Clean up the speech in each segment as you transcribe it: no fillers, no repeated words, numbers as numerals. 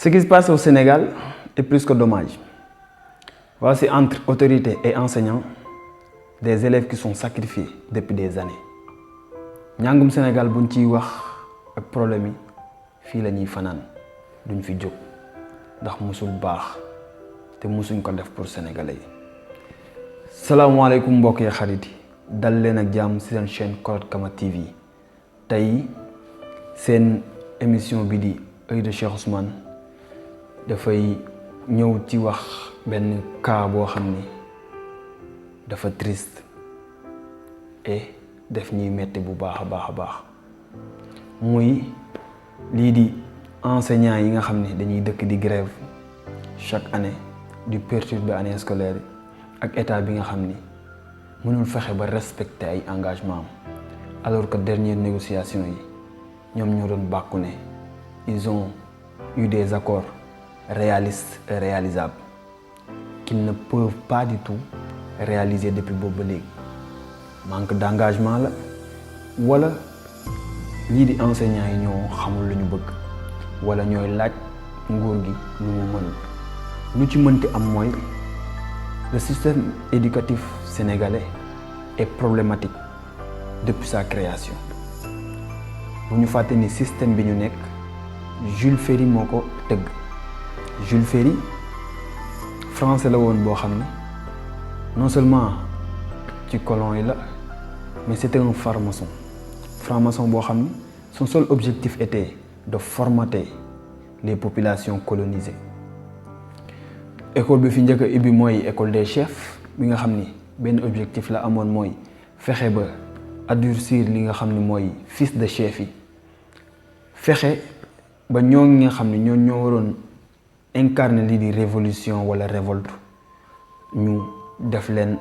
Ce qui se passe au Sénégal est plus que dommage. Voici entre autorités et enseignants des élèves qui sont sacrifiés depuis des années. Njàngum Sénégal buñ ciy wax ak problème yi fii la ñuy fanaan duñ fi jóg ndax musul baax te musuñ ko def pour sénégalais yi. Salaamaaleykum mbokk yi xarit yi dal leen ak jàmm ci seen chaîne Koroth Kama TV tey seen émission bi di Œil de Cheikh Ousmane dafay ñëw ci wax benn cas boo xam ni dafa triste et def ñuy metti bu baax a baax muy lii di enseignants yi nga xam ne dañuy dëkk di grève chaque année di perturber année scolaire yi ak état bi nga xam ni mënul fexe ba respecter ay engagement am alors que dernière négociation yi ñoom ñoo doon bàkku ne ils ont eu des accords réalistes et réalisables qu'ils ne peuvent pas du tout réaliser depuis boobu ba léegi manque d'engagement la wala lii di enseignants yi ñoo xamul lu ñu bëgg wala ñooy laaj nguur gi lu mu mënul lu ci mënti am mooy le système éducatif sénégalais est problématique depuis sa création bu ñu fàtte ni système bi ñu nekk Jules Ferry moo ko tëgg Jules Ferry français la woon boo xam ne non seulement ci colon yi la mais c'était un franc-maçon boo xam ne son seul objectif était de formater les populations colonisées. École bi fi njëkk a ibbi mooy école des chefs bi nga xam ni benn objectif la amoon mooy fexe ba adoucir li nga xam ni mooy fils de chef yi fexe ba ñoo nga xam ni ñoo waroon incarner lii di révolution wala révolte ñu def leen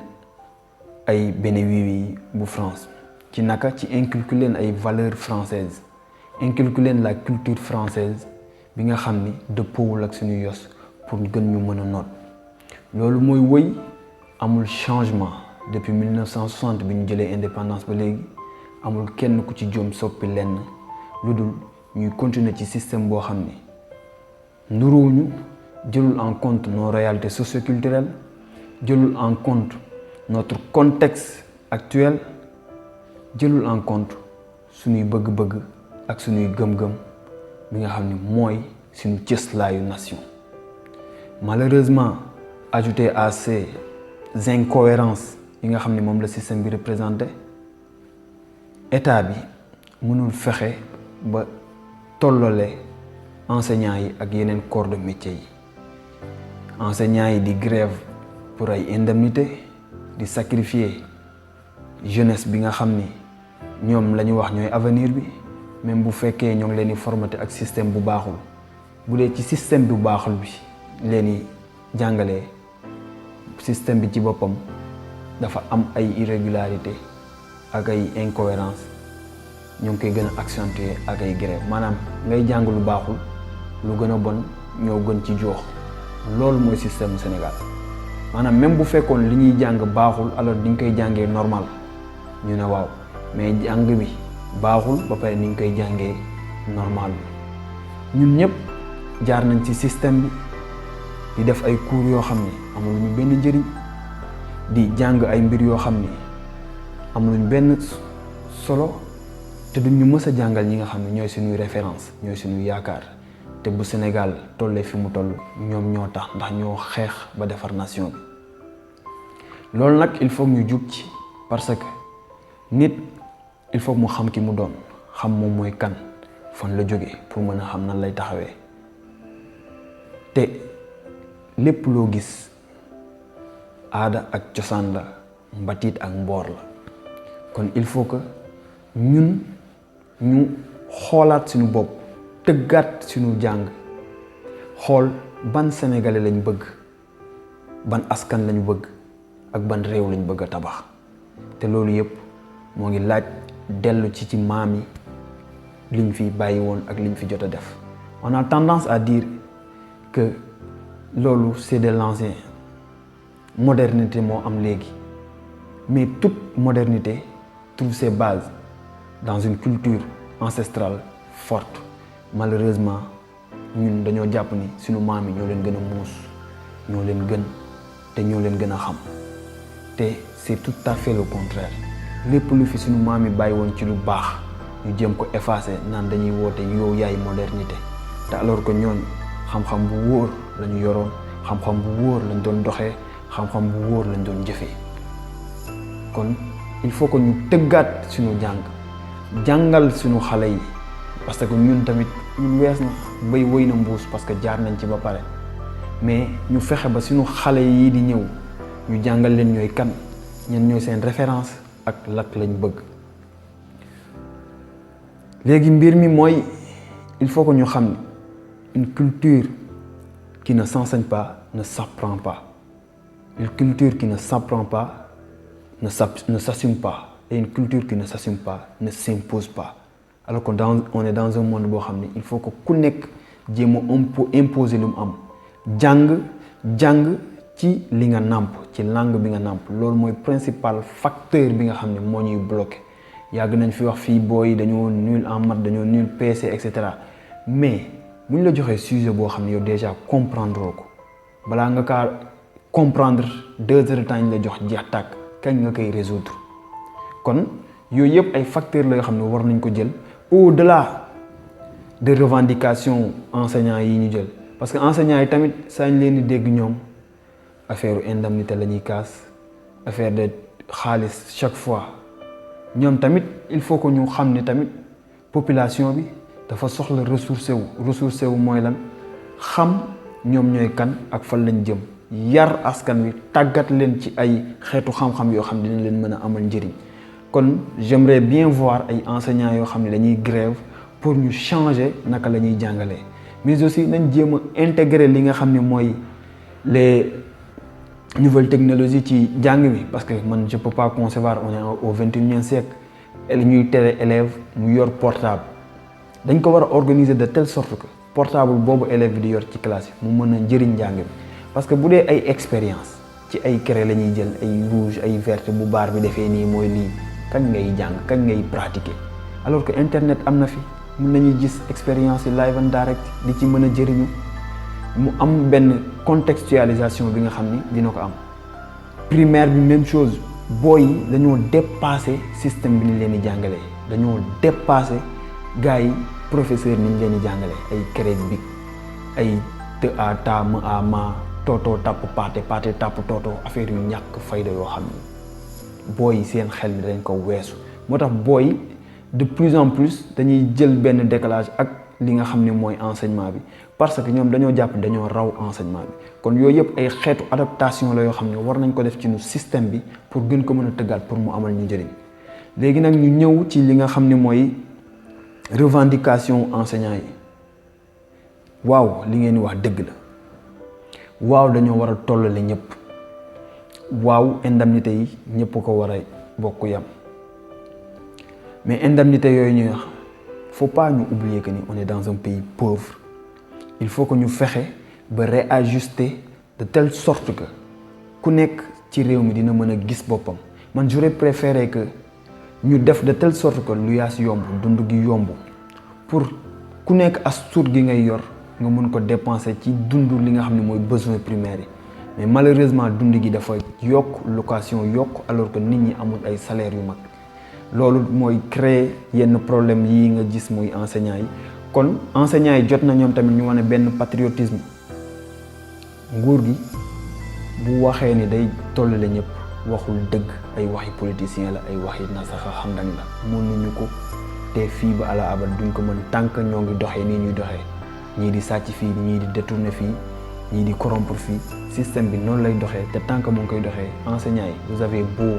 ay bénéwiwi bu France ci naka ci inculquer leen ay valeurs françaises inculquer leen la culture française bi nga xam ni dëppoowul ak suñu yos pour gën ñu mën a noot loolu mooy wëy amul changement depuis 1960 bi ñu jëlee indépendance ba léegi amul kenn ku ci jom soppi lenn lu dul ñuy continuer ci système boo xam ni nuruwuñu jëlul en compte nos réalités socioculturelles jëlul en compte notre contexte actuel jëlul en compte suñuy bëgg-bëgg ak suñuy gëm-gëm bi nga xam ni mooy suñu cëslaayu nation. Malheureusement ajouté à ces incohérences yi nga xam ni moom la système bi représenté état bi mënul fexe ba tollole enseignants yi ak yeneen corps de métier yi enseignants yi di grève pour ay indemnités di sacrifier jeunesse bi nga xam ni ñoom la ñu wax ñooy avenir bi même bu fekkee ñoo ngi leen di formater ak système bu baaxul bu dee ci système bu baaxul bi leen di jàngalee système bi ci boppam dafa am ay irrégularité ak ay incohérence ñoo ngi koy gën a accentuer ak ay grève maanaam ngay jàng lu baaxul lu gën a bon ñoo gën ci joox loolu mooy système bu Sénégal maanaam même bu fekkoon li ñuy jàng baaxul alors diñ koy jàngee normal ñu ne waaw mais jàng bi baaxul ba pare ni ñu koy jàngee normal ñun ñëpp jaar nañ ci système bi di def ay cours yoo xam ni amuluñu benn njëriñ di jàng ay mbir yoo xam ni amuluñu benn solo te duñ ñu mës a jàngal ñi nga xam ne ñooy suñuy référence ñooy suñuy yaakaar te bu Sénégal tollee fi mu toll ñoom ñoo tax ndax ñoo xeex ba defar nation bi loolu nag il faut ñu jug ci parce que nit il faut mu xam ki mu doon xam moom mooy kan fan la jóge pour mën a xam nan lay taxawee te lépp loo gis aada ak cosaan la mbatiit ak mboor la kon il faut que ñun ñu xoolaat suñu bopp tëggaat suñu jàng xool ban sénégalais lañ bëgg ban askan lañu bëgg ak ban réew lañ bëgg a tabax te loolu yëpp moo ngi laaj dellu ci maam yi liñ fi bàyyi woon ak liñ fi jot a def. On a tendance à dire que loolu c'est de l'ancien modernité moo am léegi mais toute modernité trouve ses bases dans une culture ancestrale forte. Malheureusement ñun dañoo jàpp ni suñu maam yi ñoo leen gën a muus ñoo leen gën te ñoo leen gën a xam te c'est tout à fait le contraire lépp lu fi suñu maam yi bàyyi woon ci lu baax ñu jéem ko effacer naan dañuy woote yow yaay modernité te alors que ñooñu xam-xam bu wóor lañu yoroon xam-xam bu wóor lañ doon doxee xam-xam bu wóor lañ doon jëfee kon il faut que ñu tëggaat suñu jàngal suñu xale yi parce que ñun tamit ñun wees na bay wëy na mbuus parce que jaar nañ ci ba pare mais ñu fexe ba suñu xale yi di ñëw ñu jàngal leen ñooy kan ñen ñooy seen référence ak lak lañ bëgg léegi mbir mi mooy il faut que ñu xam ni une culture qui ne s'enseigne pas ne s'apprend pas une culture qui ne s'apprend pas ne s'assume pas et une culture qui ne s'assume pas ne s'impose pas alors qu'on est dans un monde boo xam ne il faut que ku nekk jéem a imposer lu mu am jàng ci li nga nàmp ci langue bi nga nàmp loolu mooy principal facteur bi nga xam ne moo ñuy bloqué yàgg nañ fi wax fii booy dañoo nul en maths dañoo nul PC et cetera mais bu ñu la joxee sujet boo xam ne yow déjà comprendre ko balaa nga kaa comprendre 2 heures de temps ñu la jox jeex tàkk kañ nga koy résoudre kon yooyu yëpp ay facteurs la yoo xam ne war nañ ko jël au-delà de revendications enseignants yi ñu jël parce que enseignants yi tamit saa ñu leen di dégg ñoom affaire indemnité la ñuy kaas affaire de xaalis chaque fois ñoom tamit il faut que ñu xam ne tamit population bi dafa soxla ressourcé wu mooy lan xam ñoom ñooy kan ak fan lañ jëm yar askan wi tàggat leen ci ay xeetu xam-xam yoo xam ne dina leen mën a amal njëriñ kon j'aimerais bien voir ay enseignants yoo xam ne dañuy grève pour ñu changer naka la ñuy jàngalee mais aussi nañ jéem a intégrer li nga xam ne mooy les nouvelles technologies ci jàng bi parce que man je peux pas concevoir on est au 21e siècle ñuy tere élève mu yor portable dañ ko war a organiser de telle sorte que portable boobu élève bi di yor ci classe yi mu mën a njëriñ njàng bi parce que bu dee ay expérience ci ay craie la ñuy jël ay rouge ay verte bu baar bi defee nii mooy lii kañ ngay jàng kañ ngay pratiquer alors que internet am na fi mën nañuy gis expérience yi live and direct di ci mën a jëriñu mu am benn contextualisation bi nga xam ni dina ko am primaire bi même chose booy yi dañoo dépasser système bi ni leen di jàngalee dañoo dépasser gars yi professeur ni ñu leen di jàngalee ay craie bi ay te a ta ma a ma toto tàpp paate tàpp toto affaire yu ñàkk fayda yoo xam ni booy seen xel mi dañ ko weesu moo tax booy de plus en plus dañuy jël benn décalage ak li nga xam ne mooy enseignement bi parce que ñoom dañoo jàpp dañoo raw enseignement bi kon yooyu yëpp ay xeetu adaptation la yoo xam ne war nañ ko def ci nu système bi pour gën ko mën a tëggaat pour mu amal ñu njëriñ léegi nag ñu ñëw ci li nga xam ne mooy revendication enseignants yi waaw li ngeen di wax dëgg la waaw dañoo war a tollale ñëpp waaw indemnité yi ñëpp ko war a bokk yam mais indemnité yooyu ñuy wax faut pas ñu oublier que ni on est dans un pays pauvre il faut que ñu fexe ba réajuster de telle sorte que ku nekk ci réew mi dina mën a gis boppam man j'aurais préféré que ñu def de telle sorte que lu yaas yomb dund gi yomb pour ku nekk as tuut gi ngay yor nga mën ko dépenser ci dund li nga xam ne mooy besoin primaire yi mais malheureusement dund gi dafa yokk location yokk alors que nit ñi amul ay salaires yu mag loolu mooy créer yenn problème yi nga gis muy enseignants yi kon enseignants yi jot na ñoom tamit ñu wane benn patriotisme nguur gi bu waxee ni day tollale ñëpp waxul dëgg ay waxi politicien la ay waxi nasaxa xam dañ la mënuñu ko te fii ba ala abad duñ ko mën tant que ñoo ngi doxee nii ñuy doxee ñii di sàcc fii ñii di détourner fii ñii di corrompre fii système bi noonu lay doxee te tant que mu ngi koy doxee enseignants yi vous avez beau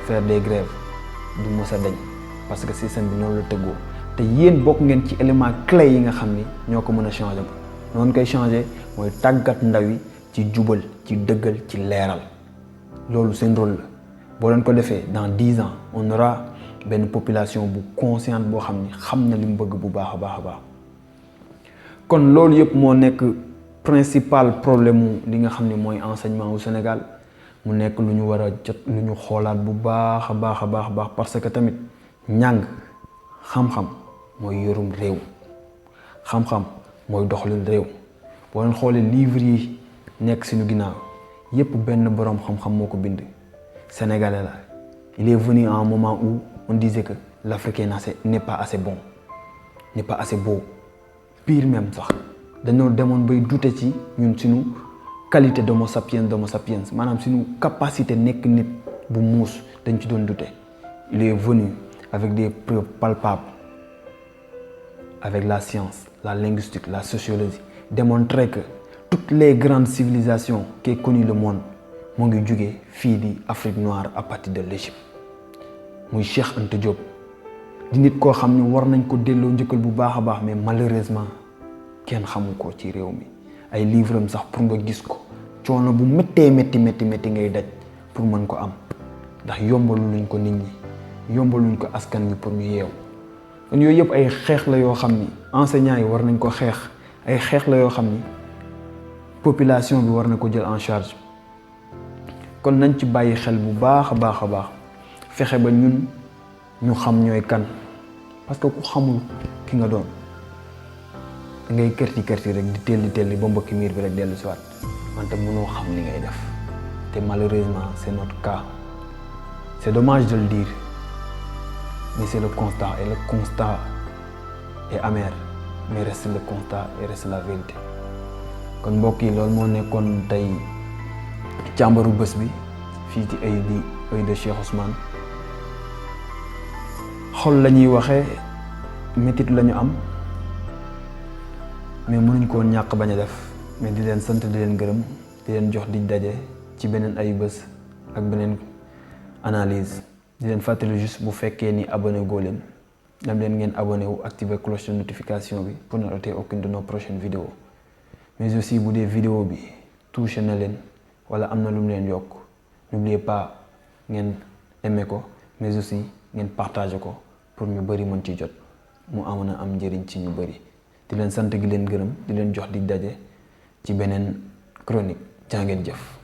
faire des grèves du mës a dañ parce que système bi noonu la tëggoo te yéen bokk ngeen ci élément clé yi nga xam ni ñoo ko mën a changer ba noonu koy changer mooy tàggat ndaw yi ci jubal ci dëggal ci leeral loolu seen rôle la boo leen ko defee dans 10 ans on aura benn population bu consciente boo xam ni xam na li mu bëgg bu baax a baax a baax kon loolu yëpp moo nekk principal problème mu li nga xam ne mooy enseignement au Sénégal mu nekk lu ñu war a jot lu ñu xoolaat bu baax a baax a baax parce que tamit njàng xam-xam mooy yorum réew xam-xam mooy doxalin réew boo leen xoolee livre yi nekk suñu ginnaaw yépp benn boroom xam-xam moo ko bind sénégalais la. Il est venu à un moment où on disait que l'Africain n'est pas assez bon, n'est pas assez beau. Pire même sax dañoo demoon bay douter ci ñun suñu qualité d'homo sapiens maanaam suñu capacité nekk nit bu muus dañ ci doon douter. Il est venu avec des preuves palpables, avec la science, la linguistique, la sociologie, démontrer que toutes les grandes civilisations qu'ait connues le monde mu ngi jóge fii di Afrique noire à partir de l'Égypte muy Cheikh Anta Diop di nit koo xam ni war nañ ko delloo njëkkal bu baax a baax mais malheureusement kenn xamu ko ci réew mi ay livre am sax pour nga gis ko coono bu méttee métti ngay daj pour mën ko am ndax yombalu luñ ko nit ñi yombaluñ ko askan wi pour ñu yeew kon yooyu yëpp ay xeex la yoo xam ni enseignants yi war nañ ko xeex ay xeex la yoo xam ni population bi war na ko jël en charge kon nañ ci bàyyi xel bu baax a baax fexe ba ñun ñu xam ñooy kan parce que ku xamul ki nga doon da ngay kërti rek di telli ba mbokki miir bi rek dellu si waat wante mënoo xam li ngay def te malheureusement c'est notre cas c'est dommage de le dire mais c'est le constat et le constat est amer mais reste le constat et reste la vérité kon mbokk yi loolu moo nekkoon tey càmbaru bés bi fii ci Œil de Cheikh Ousmane xol la ñuy waxee métit la ñu am mais mënuñ koo ñàkk bañ a def mais di leen sant di leen gërëm di leen jox di daje ci beneen ay bés ak beneen analyse di leen fàttali juste bu fekkee ni abonné goo leen dem leen ngeen abonné wu activer cloche de notification bi pour ne rater aucune de nos prochaines vidéos mais aussi bu dee vidéo bi touché na leen wala am na lu mu leen yokk n'oubliez pas ngeen aimé ko mais aussi ngeen partagé ko pour ñu bëri mën ci jot mu amoon a am njëriñ ci ñu bëri di leen sant gi leen gërëm di leen jox di daje ci beneen chronique jaa ngeen jëf